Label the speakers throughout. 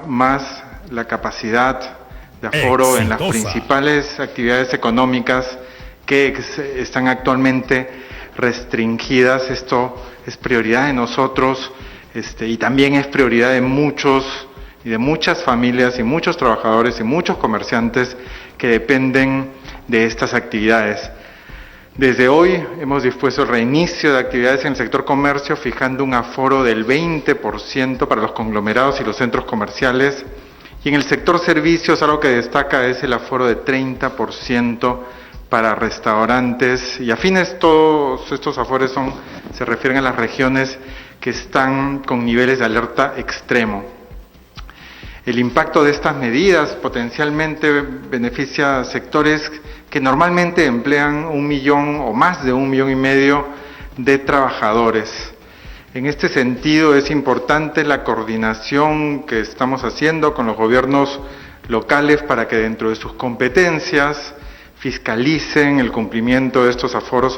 Speaker 1: más la capacidad de aforo en las principales actividades económicas que están actualmente restringidas. Esto es prioridad de nosotros y también es prioridad de muchos y de muchas familias y muchos trabajadores y muchos comerciantes que dependen de estas actividades. Desde hoy hemos dispuesto el reinicio de actividades en el sector comercio, fijando un aforo del 20% para los conglomerados y los centros comerciales. Y en el sector servicios, algo que destaca es el aforo de 30% para restaurantes y afines. Todos estos aforos se refieren a las regiones que están con niveles de alerta extremo. El impacto de estas medidas potencialmente beneficia a sectores que normalmente emplean 1 millón o más de 1,5 millones de trabajadores. En este sentido es importante la coordinación que estamos haciendo con los gobiernos locales para que dentro de sus competencias fiscalicen el cumplimiento de estos aforos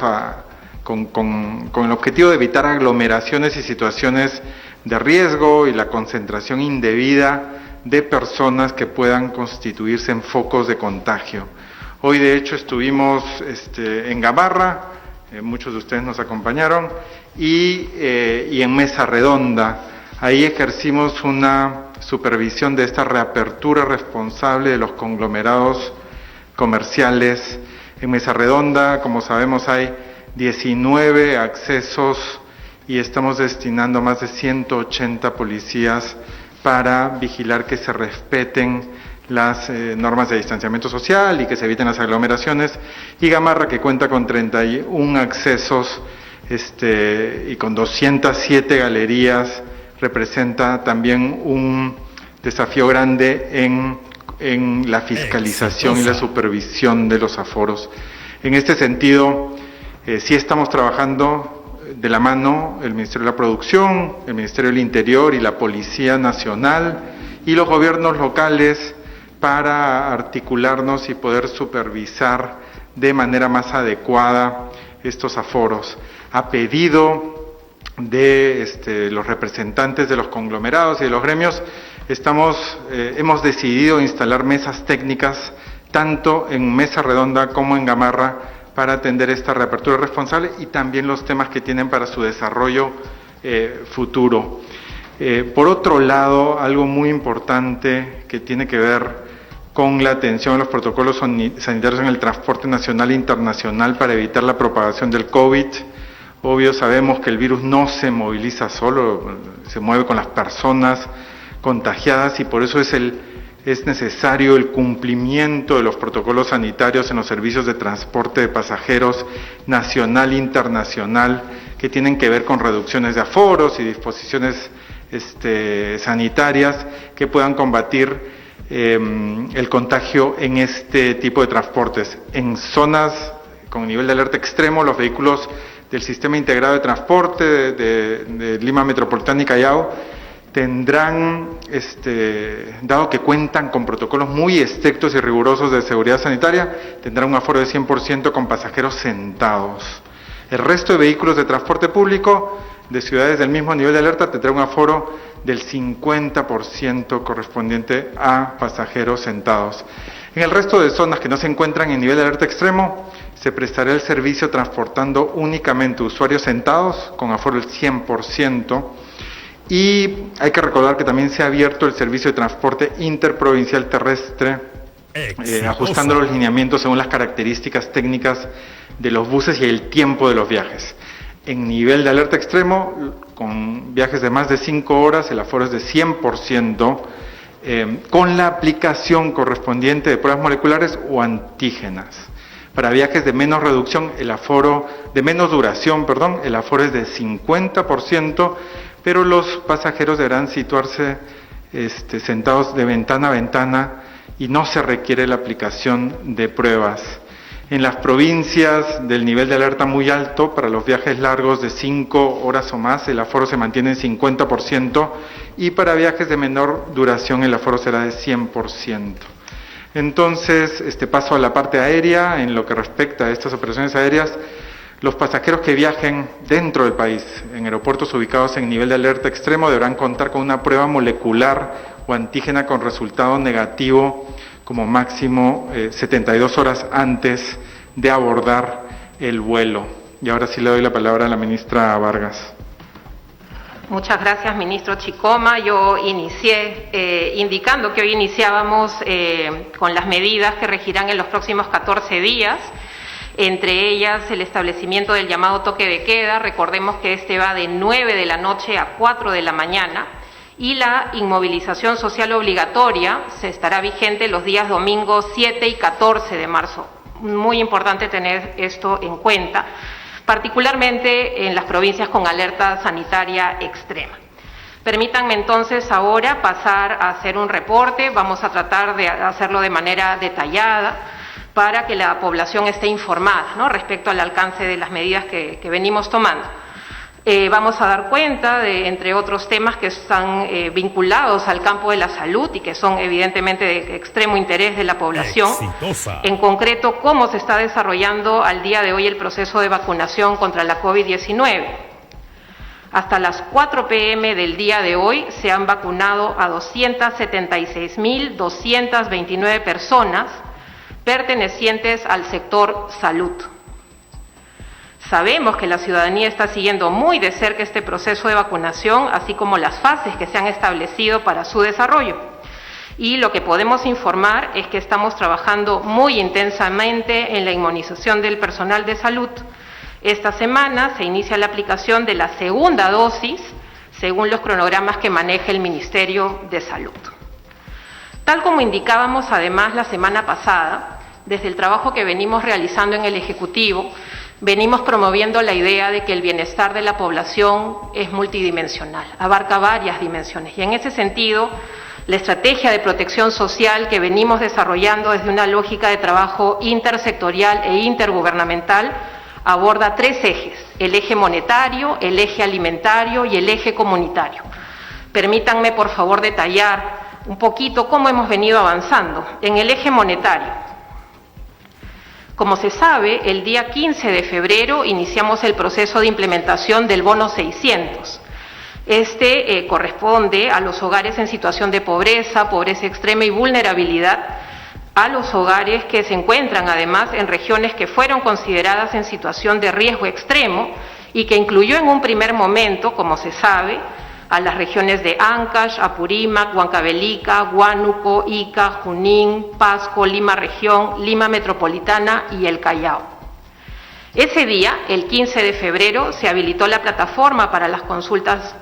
Speaker 1: con el objetivo de evitar aglomeraciones y situaciones de riesgo y la concentración indebida de personas que puedan constituirse en focos de contagio. Hoy de hecho estuvimos en Gamarra, muchos de ustedes nos acompañaron, y en Mesa Redonda. Ahí ejercimos una supervisión de esta reapertura responsable de los conglomerados comerciales. En Mesa Redonda, como sabemos, hay 19 accesos y estamos destinando más de 180 policías para vigilar que se respeten las normas de distanciamiento social y que se eviten las aglomeraciones. Y Gamarra, que cuenta con 31 accesos y con 207 galerías, representa también un desafío grande en la fiscalización y la supervisión de los aforos. En este sentido, sí estamos trabajando de la mano el Ministerio de la Producción, el Ministerio del Interior y la Policía Nacional y los gobiernos locales para articularnos y poder supervisar de manera más adecuada estos aforos. A pedido de los representantes de los conglomerados y de los gremios, hemos decidido instalar mesas técnicas tanto en Mesa Redonda como en Gamarra para atender esta reapertura responsable y también los temas que tienen para su desarrollo futuro. Por otro lado, algo muy importante que tiene que ver con la atención a los protocolos sanitarios en el transporte nacional e internacional para evitar la propagación del COVID. Obvio, sabemos que el virus no se moviliza solo, se mueve con las personas contagiadas y por eso es necesario el cumplimiento de los protocolos sanitarios en los servicios de transporte de pasajeros nacional e internacional que tienen que ver con reducciones de aforos y disposiciones sanitarias que puedan combatir el contagio en este tipo de transportes. En zonas con nivel de alerta extremo, los vehículos del Sistema Integrado de Transporte de Lima Metropolitana y Callao tendrán, dado que cuentan con protocolos muy estrictos y rigurosos de seguridad sanitaria, tendrán un aforo de 100% con pasajeros sentados. El resto de vehículos de transporte público de ciudades del mismo nivel de alerta tendrá un aforo del 50% correspondiente a pasajeros sentados. En el resto de zonas que no se encuentran en nivel de alerta extremo, se prestará el servicio transportando únicamente usuarios sentados con aforo del 100%. Y hay que recordar que también se ha abierto el servicio de transporte interprovincial terrestre, ajustando los lineamientos según las características técnicas de los buses y el tiempo de los viajes. En nivel de alerta extremo, con viajes de más de 5 horas, el aforo es de 100%, con la aplicación correspondiente de pruebas moleculares o antígenas. Para viajes de menos duración, el aforo es de 50%, pero los pasajeros deberán situarse sentados de ventana a ventana y no se requiere la aplicación de pruebas. En las provincias del nivel de alerta muy alto, para los viajes largos de 5 horas o más, el aforo se mantiene en 50% y para viajes de menor duración el aforo será de 100%. Entonces, paso a la parte aérea. En lo que respecta a estas operaciones aéreas, Los pasajeros que viajen dentro del país, en aeropuertos ubicados en nivel de alerta extremo, deberán contar con una prueba molecular o antígena con resultado negativo como máximo 72 horas antes de abordar el vuelo. Y ahora sí le doy la palabra a la ministra Vargas.
Speaker 2: Muchas gracias, ministro Chicoma. Yo inicié indicando que hoy iniciábamos con las medidas que regirán en los próximos 14 días, entre ellas el establecimiento del llamado toque de queda. Recordemos que este va de 9 de la noche a 4 de la mañana, y la inmovilización social obligatoria se estará vigente los días domingos 7 y 14 de marzo. Muy importante tener esto en cuenta, particularmente en las provincias con alerta sanitaria extrema. Permítanme entonces ahora pasar a hacer un reporte. Vamos a tratar de hacerlo de manera detallada para que la población esté informada, ¿no?, respecto al alcance de las medidas que venimos tomando. Vamos a dar cuenta de, entre otros temas que están vinculados al campo de la salud y que son evidentemente de extremo interés de la población. Exitosa. En concreto, cómo se está desarrollando al día de hoy el proceso de vacunación contra la COVID-19. Hasta las 4 p.m. del día de hoy se han vacunado a 276.229 personas pertenecientes al sector salud. Sabemos que la ciudadanía está siguiendo muy de cerca este proceso de vacunación, así como las fases que se han establecido para su desarrollo. Y lo que podemos informar es que estamos trabajando muy intensamente en la inmunización del personal de salud. Esta semana se inicia la aplicación de la segunda dosis, según los cronogramas que maneja el Ministerio de Salud. Tal como indicábamos además la semana pasada, desde el trabajo que venimos realizando en el Ejecutivo, venimos promoviendo la idea de que el bienestar de la población es multidimensional, abarca varias dimensiones. Y en ese sentido, la estrategia de protección social que venimos desarrollando desde una lógica de trabajo intersectorial e intergubernamental aborda 3 ejes: el eje monetario, el eje alimentario y el eje comunitario. Permítanme, por favor, detallar un poquito cómo hemos venido avanzando. En el eje monetario, como se sabe, el día 15 de febrero iniciamos el proceso de implementación del bono 600. Este corresponde a los hogares en situación de pobreza, pobreza extrema y vulnerabilidad, a los hogares que se encuentran además en regiones que fueron consideradas en situación de riesgo extremo y que incluyó en un primer momento, como se sabe, a las regiones de Ancash, Apurímac, Huancavelica, Huánuco, Ica, Junín, Pasco, Lima Región, Lima Metropolitana y el Callao. Ese día, el 15 de febrero, se habilitó la plataforma para las consultas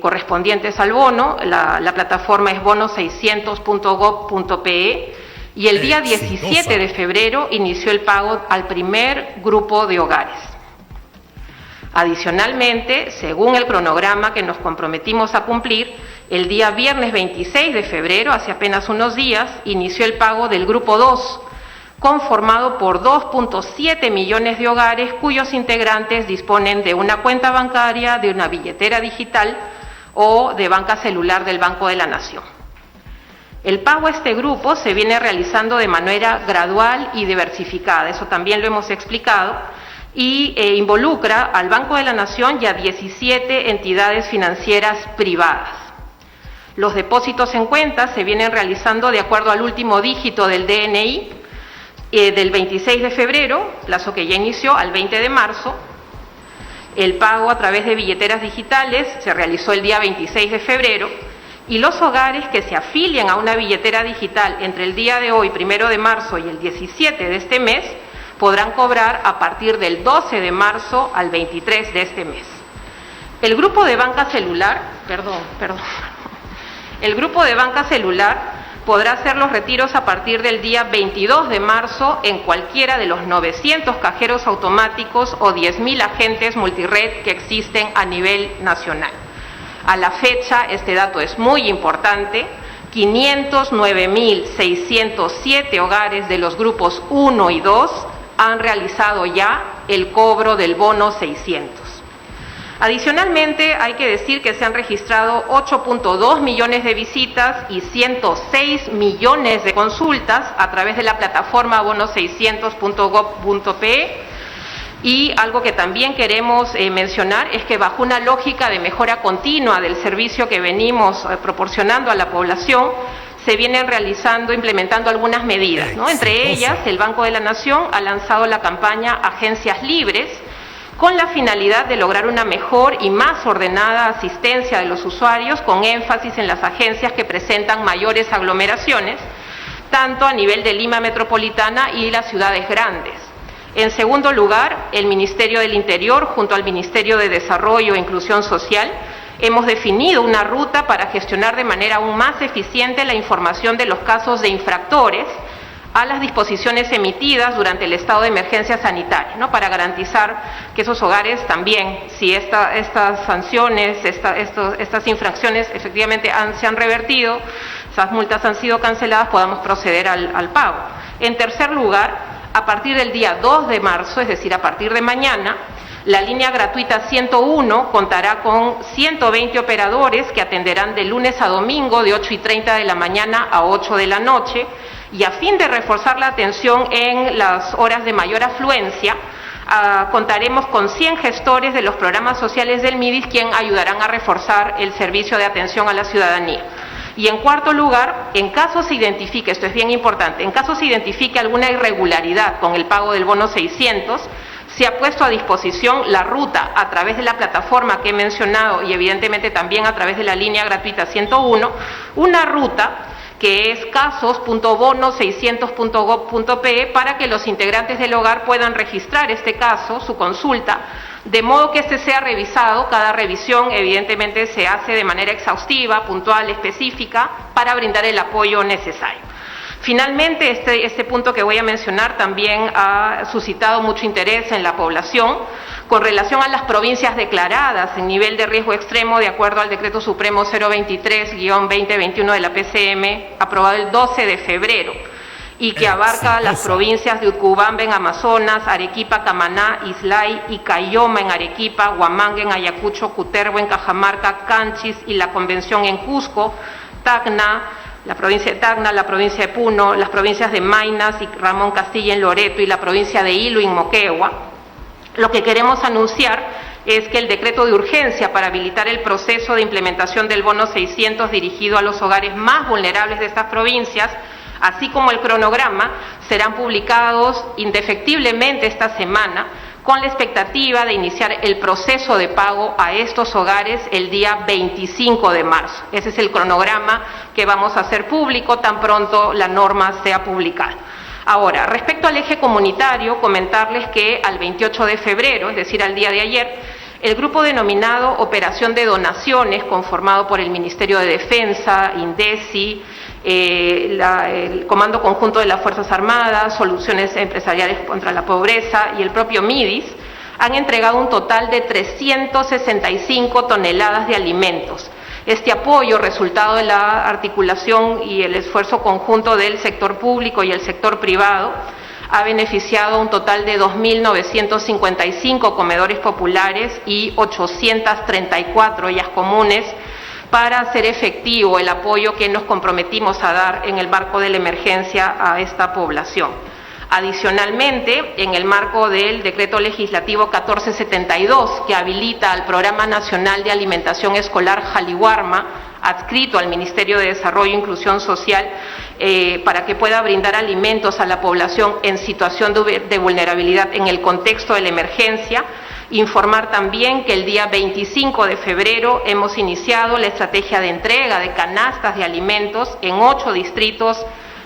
Speaker 2: correspondientes al bono. La plataforma es bono600.gov.pe, y el día 17 de febrero inició el pago al primer grupo de hogares. Adicionalmente, según el cronograma que nos comprometimos a cumplir, el día viernes 26 de febrero, hace apenas unos días, inició el pago del grupo 2, conformado por 2.7 millones de hogares cuyos integrantes disponen de una cuenta bancaria, de una billetera digital o de banca celular del Banco de la Nación. El pago a este grupo se viene realizando de manera gradual y diversificada, eso también lo hemos explicado, y involucra al Banco de la Nación y a 17 entidades financieras privadas. Los depósitos en cuenta se vienen realizando de acuerdo al último dígito del DNI del 26 de febrero, plazo que ya inició, al 20 de marzo. El pago a través de billeteras digitales se realizó el día 26 de febrero y los hogares que se afilian a una billetera digital entre el día de hoy, 1 de marzo, y el 17 de este mes, podrán cobrar a partir del 12 de marzo al 23 de este mes. El grupo de banca celular, el grupo de banca celular podrá hacer los retiros a partir del día 22 de marzo en cualquiera de los 900 cajeros automáticos o 10.000 agentes multired que existen a nivel nacional. A la fecha, este dato es muy importante, 509.607 hogares de los grupos 1 y 2 han realizado ya el cobro del bono 600. Adicionalmente, hay que decir que se han registrado 8.2 millones de visitas y 106 millones de consultas a través de la plataforma bono600.gov.pe, Y algo que también queremos mencionar es que bajo una lógica de mejora continua del servicio que venimos proporcionando a la población, se vienen implementando algunas medidas, ¿no? Entre ellas, el Banco de la Nación ha lanzado la campaña Agencias Libres, con la finalidad de lograr una mejor y más ordenada asistencia de los usuarios, con énfasis en las agencias que presentan mayores aglomeraciones, tanto a nivel de Lima metropolitana y las ciudades grandes. En segundo lugar, el Ministerio del Interior, junto al Ministerio de Desarrollo e Inclusión Social, hemos definido una ruta para gestionar de manera aún más eficiente la información de los casos de infractores a las disposiciones emitidas durante el estado de emergencia sanitaria, ¿no? Para garantizar que esos hogares también, si estas sanciones, estas infracciones efectivamente se han revertido, esas multas han sido canceladas, podamos proceder al pago. En tercer lugar, a partir del día 2 de marzo, es decir, a partir de mañana, la línea gratuita 101 contará con 120 operadores que atenderán de lunes a domingo de 8:30 de la mañana a 8 de la noche, y a fin de reforzar la atención en las horas de mayor afluencia, contaremos con 100 gestores de los programas sociales del MIDIS, quien ayudarán a reforzar el servicio de atención a la ciudadanía. Y en cuarto lugar, en caso se identifique, esto es bien importante, en caso se identifique alguna irregularidad con el pago del bono 600, se ha puesto a disposición la ruta a través de la plataforma que he mencionado y evidentemente también a través de la línea gratuita 101, una ruta que es casos.bono600.gov.pe, para que los integrantes del hogar puedan registrar este caso, su consulta, de modo que este sea revisado. Cada revisión evidentemente se hace de manera exhaustiva, puntual, específica, para brindar el apoyo necesario. Finalmente, este punto que voy a mencionar también ha suscitado mucho interés en la población con relación a las provincias declaradas en nivel de riesgo extremo de acuerdo al Decreto Supremo 023-2021 de la PCM, aprobado el 12 de febrero, y que abarca las provincias de Utcubamba en Amazonas, Arequipa, Camaná, Islay y Cayoma en Arequipa, Huamanga en Ayacucho, Cutervo en Cajamarca, Canchis y la Convención en Cusco, Tacna, la provincia de Tacna, la provincia de Puno, las provincias de Maynas y Ramón Castilla en Loreto y la provincia de Hilo en Moquegua. Lo que queremos anunciar es que el decreto de urgencia para habilitar el proceso de implementación del bono 600 dirigido a los hogares más vulnerables de estas provincias, así como el cronograma, serán publicados indefectiblemente esta semana, con la expectativa de iniciar el proceso de pago a estos hogares el día 25 de marzo. Ese es el cronograma que vamos a hacer público tan pronto la norma sea publicada. Ahora, respecto al eje comunitario, comentarles que al 28 de febrero, es decir, al día de ayer, el grupo denominado Operación de Donaciones, conformado por el Ministerio de Defensa, INDECI, el Comando Conjunto de las Fuerzas Armadas, Soluciones Empresariales contra la Pobreza y el propio MIDIS, han entregado un total de 365 toneladas de alimentos. Este apoyo, resultado de la articulación y el esfuerzo conjunto del sector público y el sector privado, ha beneficiado a un total de 2.955 comedores populares y 834 ollas comunes, para hacer efectivo el apoyo que nos comprometimos a dar en el marco de la emergencia a esta población. Adicionalmente, en el marco del Decreto Legislativo 1472, que habilita al Programa Nacional de Alimentación Escolar Jaliwarma, adscrito al Ministerio de Desarrollo e Inclusión Social, para que pueda brindar alimentos a la población en situación de vulnerabilidad en el contexto de la emergencia, informar también que el día 25 de febrero hemos iniciado la estrategia de entrega de canastas de alimentos en 8 distritos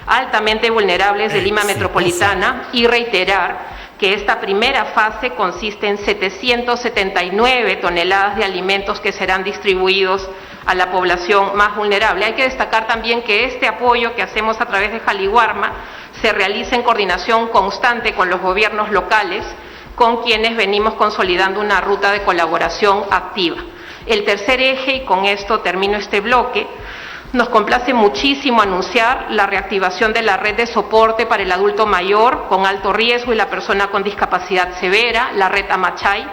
Speaker 2: altamente vulnerables de Lima metropolitana, y reiterar que esta primera fase consiste en 779 toneladas de alimentos que serán distribuidos a la población más vulnerable. Hay que destacar también que este apoyo que hacemos a través de Jaliwarma se realiza en coordinación constante con los gobiernos locales, con quienes venimos consolidando una ruta de colaboración activa. El tercer eje, y con esto termino este bloque, nos complace muchísimo anunciar la reactivación de la red de soporte para el adulto mayor con alto riesgo y la persona con discapacidad severa, la red Amachay,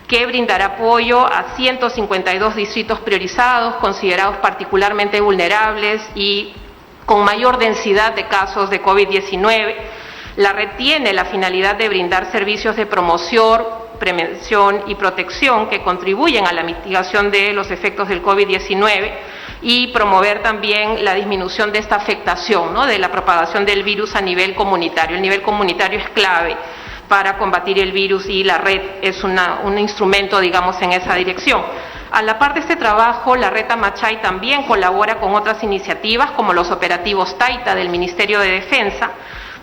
Speaker 2: que brindará apoyo a 152 distritos priorizados, considerados particularmente vulnerables y con mayor densidad de casos de COVID-19. La red tiene la finalidad de brindar servicios de promoción, prevención y protección que contribuyen a la mitigación de los efectos del COVID-19 y promover también la disminución de esta afectación, ¿no?, de la propagación del virus a nivel comunitario. El nivel comunitario es clave para combatir el virus y la red es un instrumento, digamos, en esa dirección. A la par de este trabajo, la red Amachay también colabora con otras iniciativas como los operativos Taita del Ministerio de Defensa,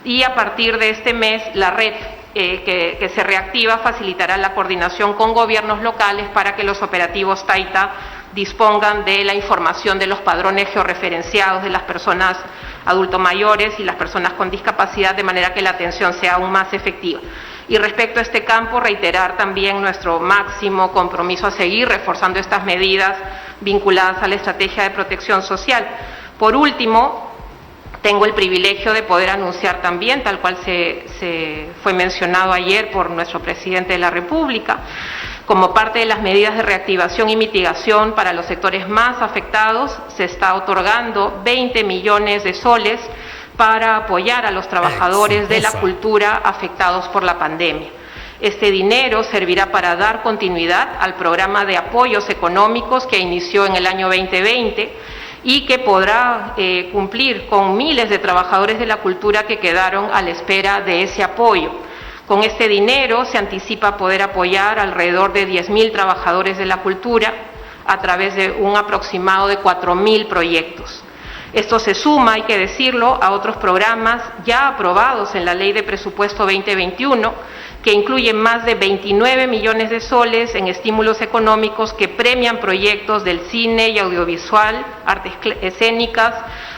Speaker 2: y a partir de este mes la red que se reactiva facilitará la coordinación con gobiernos locales para que los operativos Taita dispongan de la información de los padrones georreferenciados de las personas adultos mayores y las personas con discapacidad, de manera que la atención sea aún más efectiva. Y respecto a este campo, reiterar también nuestro máximo compromiso a seguir reforzando estas medidas vinculadas a la estrategia de protección social. Por último, tengo el privilegio de poder anunciar también, tal cual se fue mencionado ayer por nuestro presidente de la República, como parte de las medidas de reactivación y mitigación para los sectores más afectados, se está otorgando 20 millones de soles para apoyar a los trabajadores de la cultura afectados por la pandemia. Este dinero servirá para dar continuidad al programa de apoyos económicos que inició en el año 2020 y que podrá cumplir con miles de trabajadores de la cultura que quedaron a la espera de ese apoyo. Con este dinero se anticipa poder apoyar alrededor de 10.000 trabajadores de la cultura a través de un aproximado de 4.000 proyectos. Esto se suma, hay que decirlo, a otros programas ya aprobados en la Ley de Presupuesto 2021, que incluyen más de 29 millones de soles en estímulos económicos que premian proyectos del cine y audiovisual, artes escénicas,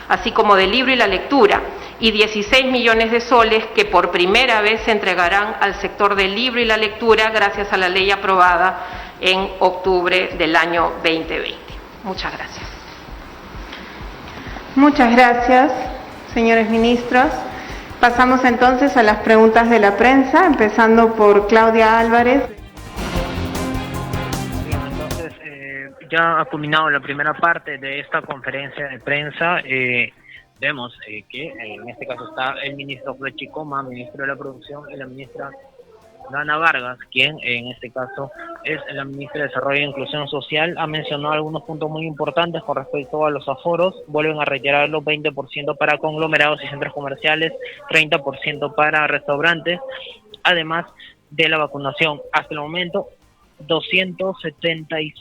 Speaker 2: así como del libro y la lectura, y 16 millones de soles que por primera vez se entregarán al sector del libro y la lectura gracias a la ley aprobada en octubre del año 2020. Muchas gracias.
Speaker 3: Muchas gracias, señores ministros. Pasamos entonces a las preguntas de la prensa, empezando por Claudia Álvarez.
Speaker 4: Bien, entonces ya ha culminado la primera parte de esta conferencia de prensa. Vemos que en este caso está el ministro José Chicoma, ministro de la Producción, y la ministra Dana Vargas, quien en este caso es la ministra de Desarrollo e Inclusión Social. Ha mencionado algunos puntos muy importantes con respecto a los aforos. Vuelven a retirar los 20% para conglomerados y centros comerciales, 30% para restaurantes, además de la vacunación. Hasta el momento,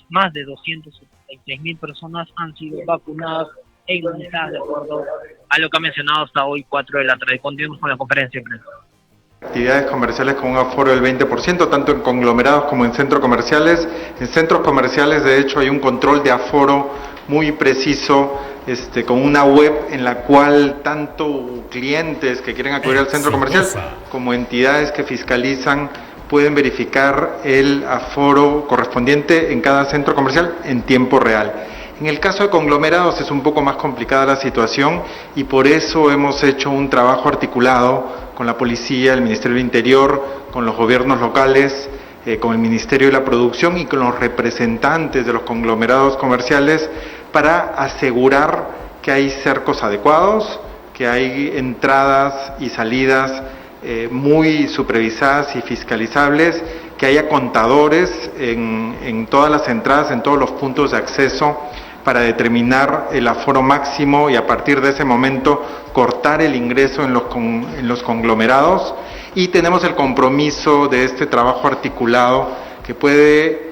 Speaker 4: más de 276.000 personas han sido vacunadas e inmunizadas, de acuerdo a lo que ha mencionado hasta hoy, 4 de la tarde. Continuamos con la conferencia de prensa.
Speaker 1: Actividades comerciales con un aforo del 20%, tanto en conglomerados como en centros comerciales. En centros comerciales, de hecho, hay un control de aforo muy preciso, con una web en la cual tanto clientes que quieren acudir al centro comercial como entidades que fiscalizan pueden verificar el aforo correspondiente en cada centro comercial en tiempo real. En el caso de conglomerados es un poco más complicada la situación y por eso hemos hecho un trabajo articulado con la policía, el Ministerio del Interior, con los gobiernos locales, con el Ministerio de la Producción y con los representantes de los conglomerados comerciales para asegurar que hay cercos adecuados, que hay entradas y salidas muy supervisadas y fiscalizables, que haya contadores en todas las entradas, en todos los puntos de acceso, para determinar el aforo máximo y a partir de ese momento cortar el ingreso en los conglomerados. Y tenemos el compromiso de este trabajo articulado que puede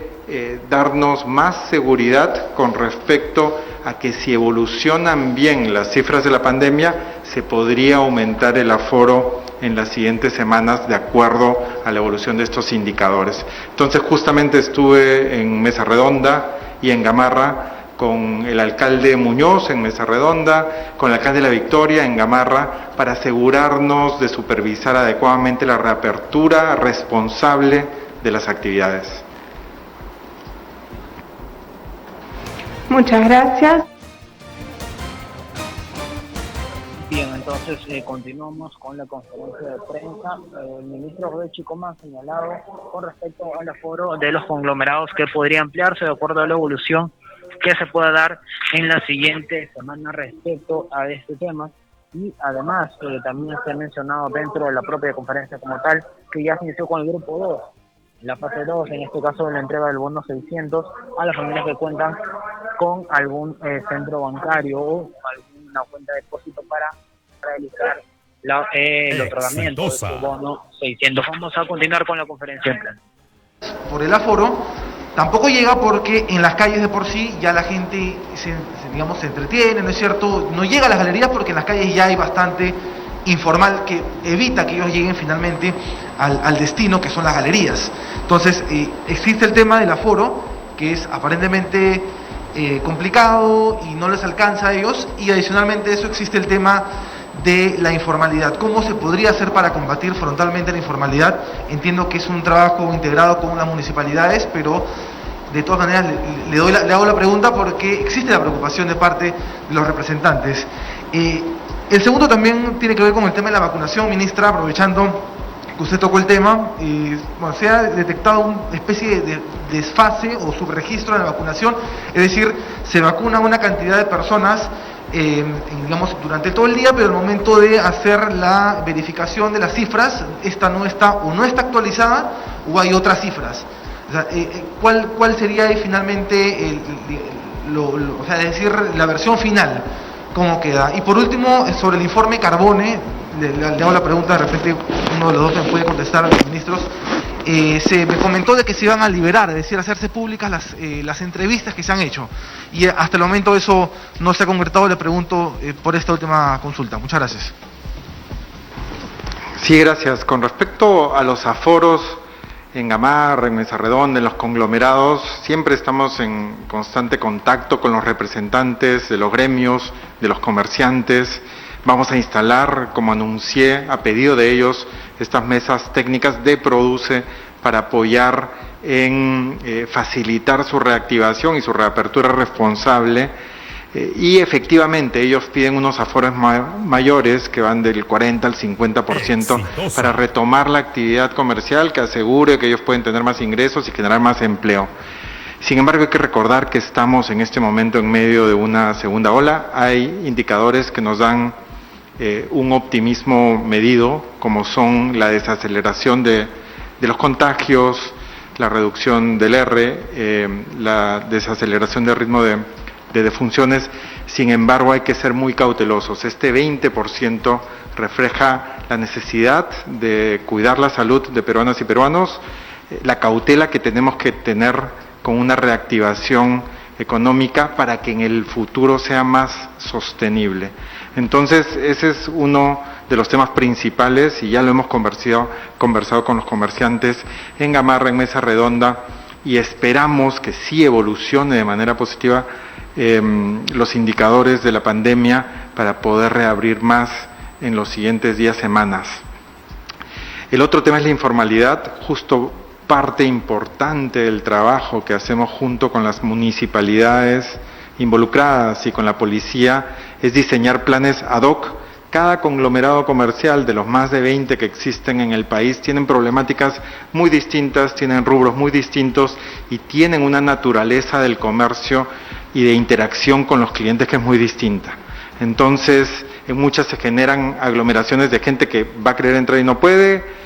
Speaker 1: darnos más seguridad con respecto a que si evolucionan bien las cifras de la pandemia, se podría aumentar el aforo en las siguientes semanas de acuerdo a la evolución de estos indicadores. Entonces justamente estuve en Mesa Redonda y en Gamarra con el alcalde Muñoz en Mesa Redonda, con el alcalde de La Victoria en Gamarra, para asegurarnos de supervisar adecuadamente la reapertura responsable de las actividades.
Speaker 3: Muchas gracias.
Speaker 4: Bien, entonces continuamos con la conferencia de prensa. El ministro José Chicoma ha señalado con respecto al aforo de los conglomerados que podría ampliarse de acuerdo a la evolución que se pueda dar en la siguiente semana respecto a este tema. y además también se ha mencionado dentro de la propia conferencia como tal que ya se inició con el grupo 2, la fase 2, en este caso la entrega del bono 600 a las familias que cuentan con algún centro bancario o alguna cuenta de depósito para realizar el otorgamiento de su bono 600. Vamos a continuar con la conferencia en plan.
Speaker 5: Por el aforo, tampoco llega porque en las calles de por sí ya la gente se entretiene, ¿no es cierto? No llega a las galerías porque en las calles ya hay bastante informal que evita que ellos lleguen finalmente al destino, que son las galerías. Entonces, existe el tema del aforo, que es aparentemente complicado y no les alcanza a ellos, y adicionalmente a eso existe el tema de la informalidad. ¿Cómo se podría hacer para combatir frontalmente la informalidad? Entiendo que es un trabajo integrado con las municipalidades, pero de todas maneras le hago la pregunta porque existe la preocupación de parte de los representantes. El segundo también tiene que ver con el tema de la vacunación, ministra, aprovechando que usted tocó el tema. Se ha detectado una especie de desfase o subregistro en la vacunación, es decir, se vacuna una cantidad de personas durante todo el día, pero al momento de hacer la verificación de las cifras, esta no está actualizada o hay otras cifras. O sea, ¿cuál sería finalmente la versión final? ¿Cómo queda? Y por último, sobre el informe Carbone, le hago la pregunta, de repente uno de los dos me puede contestar a los ministros. Se me comentó de que se iban a liberar, es decir, hacerse públicas las entrevistas que se han hecho, y hasta el momento eso no se ha concretado. Le pregunto por esta última consulta. Muchas gracias.
Speaker 1: Sí, gracias. Con respecto a los aforos en Gamarra, en Mesa Redonda, en los conglomerados, siempre estamos en constante contacto con los representantes de los gremios, de los comerciantes. Vamos a instalar, como anuncié, a pedido de ellos, estas mesas técnicas de Produce para apoyar en facilitar su reactivación y su reapertura responsable. Y efectivamente ellos piden unos aforos mayores que van del 40 al 50% para retomar la actividad comercial, que asegure que ellos pueden tener más ingresos y generar más empleo. Sin embargo, hay que recordar que estamos en este momento en medio de una segunda ola. Hay indicadores que nos dan un optimismo medido, como son la desaceleración de los contagios, la reducción del R, la desaceleración del ritmo de defunciones. Sin embargo, hay que ser muy cautelosos. Este 20% refleja la necesidad de cuidar la salud de peruanas y peruanos, la cautela que tenemos que tener con una reactivación económica para que en el futuro sea más sostenible. Entonces, ese es uno de los temas principales y ya lo hemos conversado con los comerciantes en Gamarra, en Mesa Redonda, y esperamos que sí evolucione de manera positiva los indicadores de la pandemia para poder reabrir más en los siguientes días, semanas. El otro tema es la informalidad. Justo parte importante del trabajo que hacemos junto con las municipalidades involucradas y con la policía es diseñar planes ad hoc. Cada conglomerado comercial de los más de 20 que existen en el país tienen problemáticas muy distintas, tienen rubros muy distintos y tienen una naturaleza del comercio y de interacción con los clientes que es muy distinta. Entonces, en muchas se generan aglomeraciones de gente que va a querer entrar y no puede,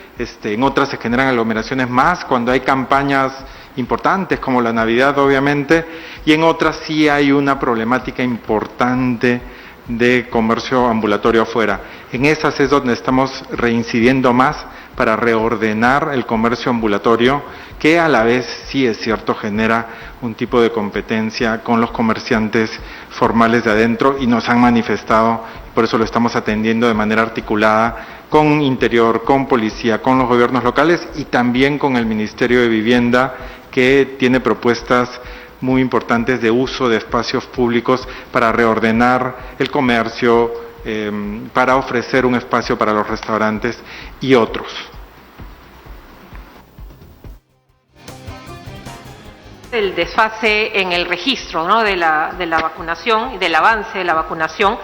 Speaker 1: en otras se generan aglomeraciones más cuando hay campañas importantes como la Navidad, obviamente, y en otras sí hay una problemática importante de comercio ambulatorio afuera. En esas es donde estamos reincidiendo más para reordenar el comercio ambulatorio, que a la vez, sí es cierto, genera un tipo de competencia con los comerciantes formales de adentro y nos han manifestado, por eso lo estamos atendiendo de manera articulada con Interior, con Policía, con los gobiernos locales y también con el Ministerio de Vivienda, que tiene propuestas muy importantes de uso de espacios públicos para reordenar el comercio, para ofrecer un espacio para los restaurantes y otros.
Speaker 2: El desfase en el registro, ¿no?, de la vacunación y del avance de la vacunación.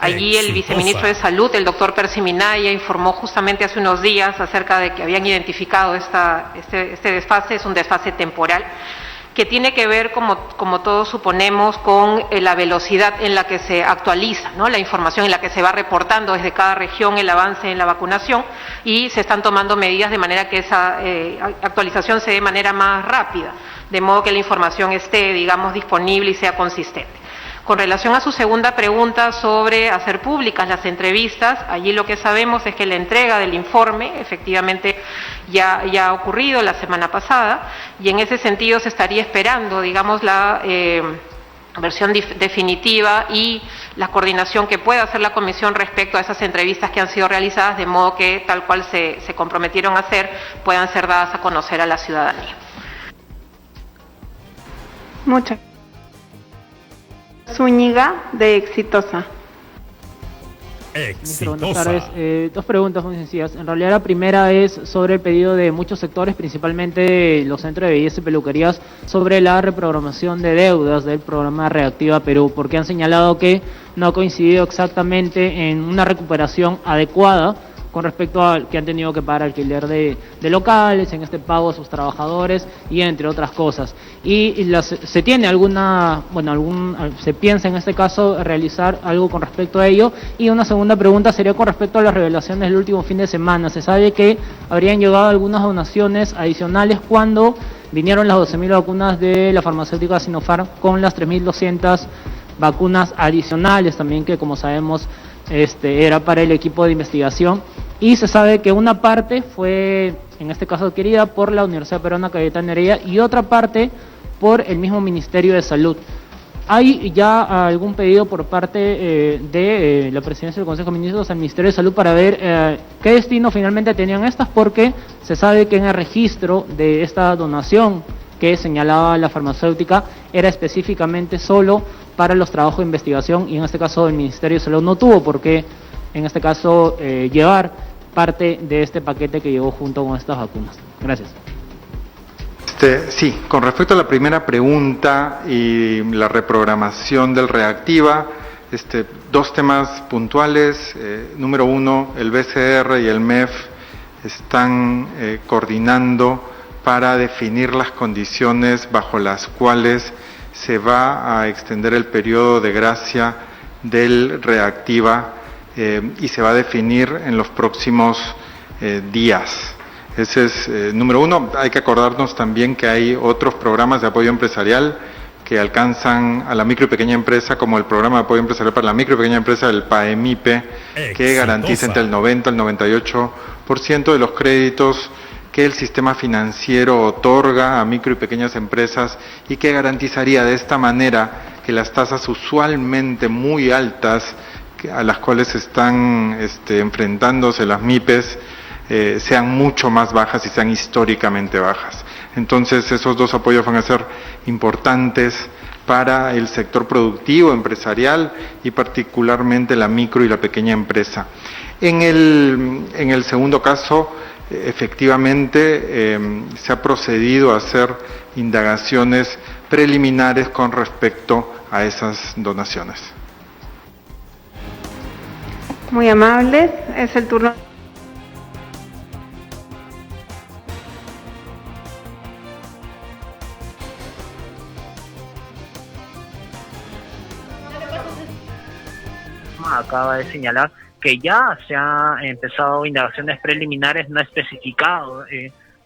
Speaker 2: Allí el viceministro de Salud, el doctor Percy Minaya, informó justamente hace unos días acerca de que habían identificado este desfase. Es un desfase temporal que tiene que ver, como todos suponemos, con la velocidad en la que se actualiza, ¿no?, la información en la que se va reportando desde cada región el avance en la vacunación, y se están tomando medidas de manera que esa actualización se dé de manera más rápida, de modo que la información esté, digamos, disponible y sea consistente. Con relación a su segunda pregunta sobre hacer públicas las entrevistas, allí lo que sabemos es que la entrega del informe efectivamente ya ha ocurrido la semana pasada, y en ese sentido se estaría esperando, digamos, la versión definitiva y la coordinación que pueda hacer la comisión respecto a esas entrevistas que han sido realizadas, de modo que tal cual se comprometieron a hacer, puedan ser dadas a conocer a la ciudadanía.
Speaker 3: Muchas gracias. Zúñiga, de Exitosa.
Speaker 6: Buenas tardes. Dos preguntas muy sencillas. En realidad la primera es sobre el pedido de muchos sectores, principalmente los centros de belleza y peluquerías, sobre la reprogramación de deudas del programa Reactiva Perú, porque han señalado que no ha coincidido exactamente en una recuperación adecuada con respecto a que han tenido que pagar alquiler de locales, en este pago a sus trabajadores y entre otras cosas. Y se tiene se piensa en este caso realizar algo con respecto a ello. Y una segunda pregunta sería con respecto a las revelaciones del último fin de semana. Se sabe que habrían llegado algunas donaciones adicionales cuando vinieron las 12.000 vacunas de la farmacéutica Sinopharm, con las 3.200 vacunas adicionales también, que como sabemos era para el equipo de investigación, y se sabe que una parte fue, en este caso, adquirida por la Universidad Peruana Cayetano Heredia y otra parte por el mismo Ministerio de Salud. ¿Hay ya algún pedido por parte de la Presidencia del Consejo de Ministros al Ministerio de Salud para ver qué destino finalmente tenían estas? Porque se sabe que en el registro de esta donación que señalaba la farmacéutica era específicamente solo para los trabajos de investigación, y en este caso el Ministerio de Salud no tuvo por qué, en este caso, llevar parte de este paquete que llegó junto con estas vacunas. Gracias.
Speaker 1: Sí, con respecto a la primera pregunta y la reprogramación del Reactiva, dos temas puntuales. Número uno, el BCR y el MEF están coordinando para definir las condiciones bajo las cuales se va a extender el periodo de gracia del Reactiva, y se va a definir en los próximos días. Ese es número uno. Hay que acordarnos también que hay otros programas de apoyo empresarial que alcanzan a la micro y pequeña empresa, como el programa de apoyo empresarial para la micro y pequeña empresa, el PAEMIPE, que garantiza entre el 90 y el 98% de los créditos que el sistema financiero otorga a micro y pequeñas empresas, y que garantizaría de esta manera que las tasas usualmente muy altas a las cuales están enfrentándose las MIPES sean mucho más bajas y sean históricamente bajas. Entonces esos dos apoyos van a ser importantes para el sector productivo, empresarial, y particularmente la micro y la pequeña empresa. En el segundo caso, efectivamente se ha procedido a hacer indagaciones preliminares con respecto a esas donaciones.
Speaker 3: Muy amables, es el turno.
Speaker 4: Acaba de señalar que ya se han empezado indagaciones preliminares, no especificado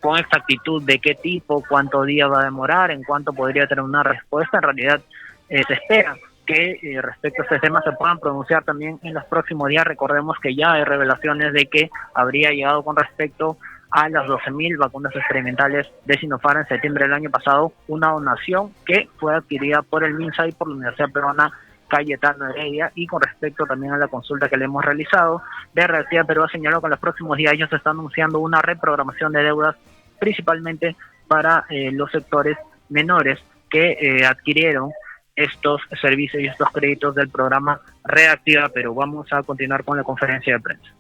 Speaker 4: con exactitud de qué tipo, cuánto día va a demorar, en cuánto podría tener una respuesta. En realidad se espera que respecto a este tema se puedan pronunciar también en los próximos días. Recordemos que ya hay revelaciones de que habría llegado con respecto a las 12.000 vacunas experimentales de Sinopharm en septiembre del año pasado una donación que fue adquirida por el MINSA y por la Universidad Peruana Cayetano Heredia. Y con respecto también a la consulta que le hemos realizado de Reactiva Perú, ha señalado que en los próximos días ellos están anunciando una reprogramación de deudas, principalmente para los sectores menores que adquirieron estos servicios y estos créditos del programa Reactiva Perú. Vamos a continuar con la conferencia de prensa.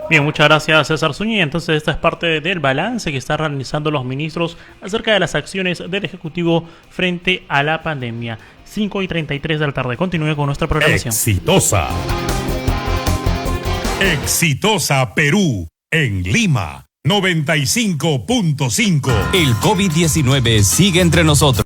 Speaker 7: Bien, muchas gracias, César Zúñiga. Entonces esta es parte del balance que están realizando los ministros acerca de las acciones del Ejecutivo frente a la pandemia. 5:33 de la tarde. Continúe con nuestra programación.
Speaker 8: Exitosa Perú, en Lima. 95.5.
Speaker 9: El COVID-19 sigue entre nosotros.